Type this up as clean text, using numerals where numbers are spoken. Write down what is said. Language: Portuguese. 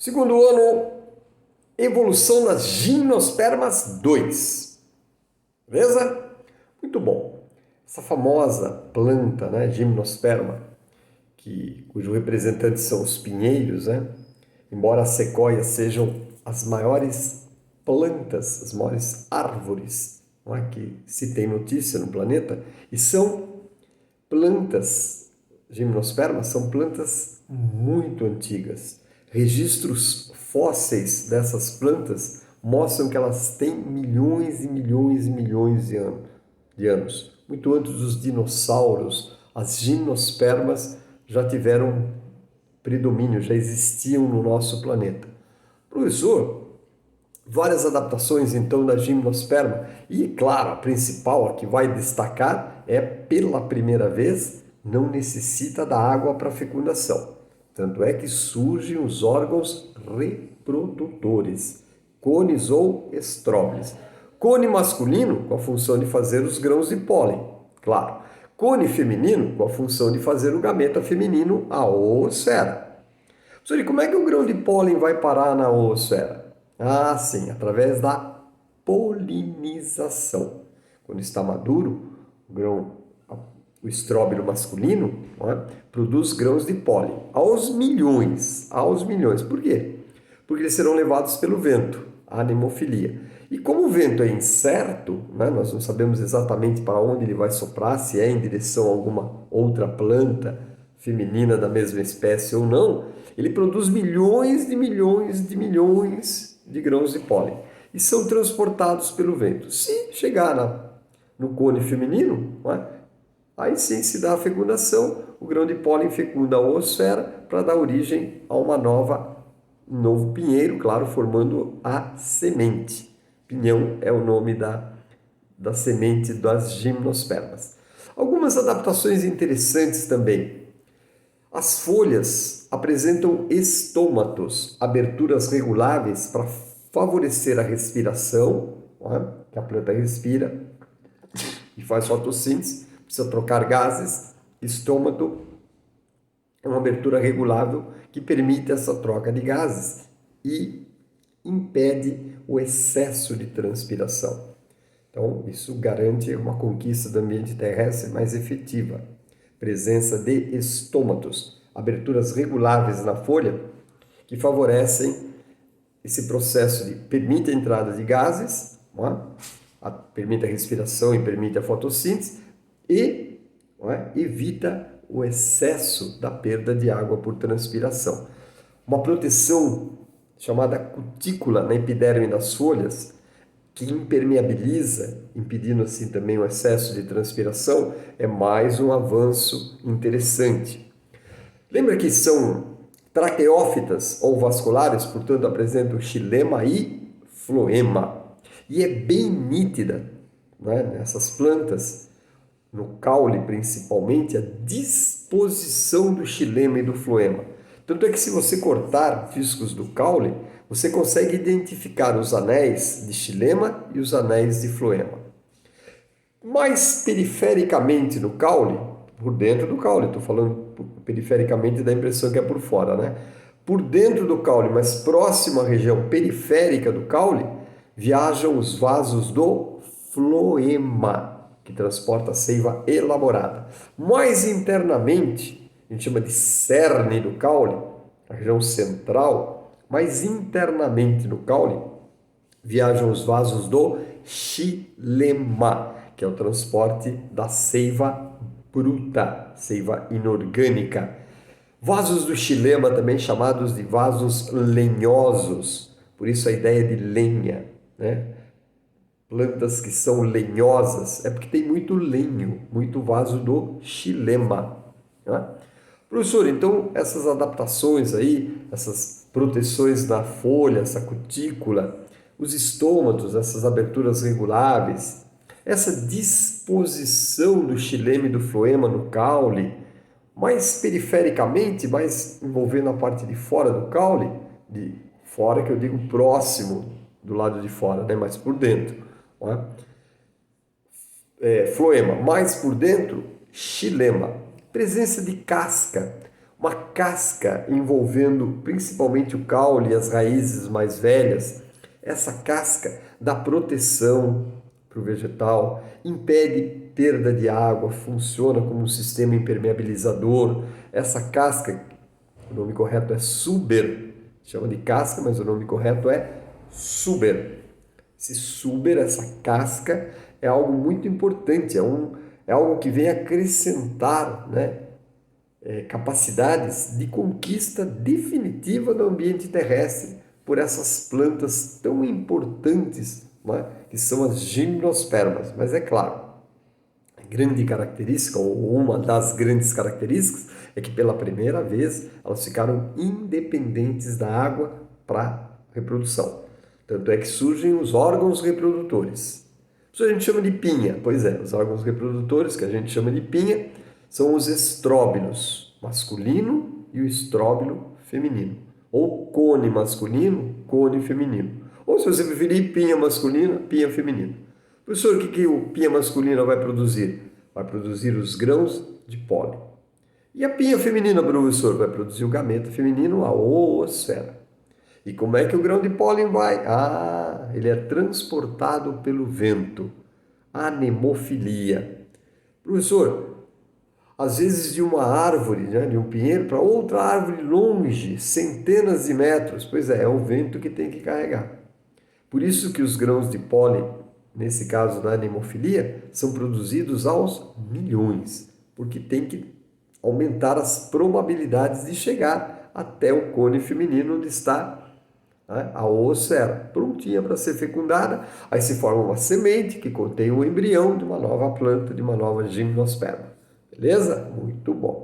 Segundo ano, evolução das gimnospermas 2. Beleza? Muito bom. Essa famosa planta, né, gimnosperma, cujo representantes são os pinheiros, né? Embora as sequoias sejam as maiores plantas, as maiores árvores, não é, que se tem notícia no planeta, e são plantas, gimnospermas são plantas muito antigas. Registros fósseis dessas plantas mostram que elas têm milhões e milhões e milhões de anos. Muito antes dos dinossauros, as gimnospermas já tiveram predomínio, já existiam no nosso planeta. Professor, várias adaptações então da gimnosperma e, claro, a principal, a que vai destacar, é pela primeira vez não necessita da água para fecundação. Tanto é que surgem os órgãos reprodutores, cones ou estróbilos. Cone masculino com a função de fazer os grãos de pólen, claro. Cone feminino com a função de fazer o gameta feminino, a oosfera. Professor, e como é que o grão de pólen vai parar na oosfera? Ah, sim, através da polinização. Quando está maduro, o estróbilo masculino, não é, produz grãos de pólen aos milhões. Por quê? Porque eles serão levados pelo vento, a anemofilia. E como o vento é incerto, né, nós não sabemos exatamente para onde ele vai soprar, se é em direção a alguma outra planta feminina da mesma espécie ou não, ele produz milhões de milhões de milhões de grãos de pólen e são transportados pelo vento. Se chegar no cone feminino, não é? Aí sim se dá a fecundação, o grão de pólen fecunda a oosfera para dar origem a um novo pinheiro, claro, formando a semente. Pinhão é o nome da semente das gimnospermas. Algumas adaptações interessantes também. As folhas apresentam estômatos, aberturas reguláveis para favorecer a respiração, que a planta respira e faz fotossíntese, precisa trocar gases. Estômato é uma abertura regulável que permite essa troca de gases e impede o excesso de transpiração. Então, isso garante uma conquista do ambiente terrestre mais efetiva. Presença de estômatos, aberturas reguláveis na folha que favorecem esse processo de permite a entrada de gases, permite a respiração e permite a fotossíntese e evita o excesso da perda de água por transpiração. Uma proteção chamada cutícula na epiderme das folhas, que impermeabiliza, impedindo assim também o excesso de transpiração, é mais um avanço interessante. Lembra que são traqueófitas ou vasculares, portanto apresentam xilema e floema. E é bem nítida, né, nessas plantas, no caule principalmente, a disposição do xilema e do floema. Tanto é que se você cortar discos do caule, você consegue identificar os anéis de xilema e os anéis de floema. Mais perifericamente no caule, por dentro do caule, estou falando perifericamente da impressão que é por fora, né? Por dentro do caule, mas próximo à região periférica do caule, viajam os vasos do floema, que transporta a seiva elaborada. Mais internamente, a gente chama de cerne do caule, a região central, mais internamente no caule, viajam os vasos do xilema, que é o transporte da seiva bruta, seiva inorgânica. Vasos do xilema, também chamados de vasos lenhosos, por isso a ideia de lenha, né? Plantas que são lenhosas, é porque tem muito lenho, muito vaso do xilema, né? Professor, então essas adaptações aí, essas proteções na folha, essa cutícula, os estômatos, essas aberturas reguláveis, essa disposição do xilema e do floema no caule, mais perifericamente, mais envolvendo a parte de fora do caule, de fora que eu digo próximo do lado de fora, né? Mas por dentro, não é? Floema, mais por dentro, xilema. Presença de casca, uma casca envolvendo principalmente o caule e as raízes mais velhas. Essa casca dá proteção para o vegetal, impede perda de água, funciona como um sistema impermeabilizador. Essa casca, o nome correto é suber, chama de casca, mas o nome correto é suber. Esse suber, essa casca, é algo muito importante, é algo que vem acrescentar, né, capacidades de conquista definitiva do ambiente terrestre por essas plantas tão importantes, né, que são as gimnospermas. Mas é claro, a grande característica, ou uma das grandes características, é que pela primeira vez elas ficaram independentes da água para reprodução. Tanto é que surgem os órgãos reprodutores. Isso a gente chama de pinha. Pois é, os órgãos reprodutores que a gente chama de pinha são os estróbilos masculino e o estróbilo feminino. Ou cone masculino, cone feminino. Ou se você preferir, pinha masculina, pinha feminina. Professor, o que o pinha masculina vai produzir? Vai produzir os grãos de pólen. E a pinha feminina, professor, vai produzir o gameta feminino, a oosfera. E como é que o grão de pólen vai? Ah, ele é transportado pelo vento. Anemofilia. Professor, às vezes de uma árvore, né, de um pinheiro, para outra árvore longe, centenas de metros. Pois é o vento que tem que carregar. Por isso que os grãos de pólen, nesse caso da anemofilia, são produzidos aos milhões, porque tem que aumentar as probabilidades de chegar até o cone feminino onde está, né, a oosfera, prontinha para ser fecundada. Aí se forma uma semente que contém o embrião de uma nova planta, de uma nova gimnosperma. Beleza? Muito bom.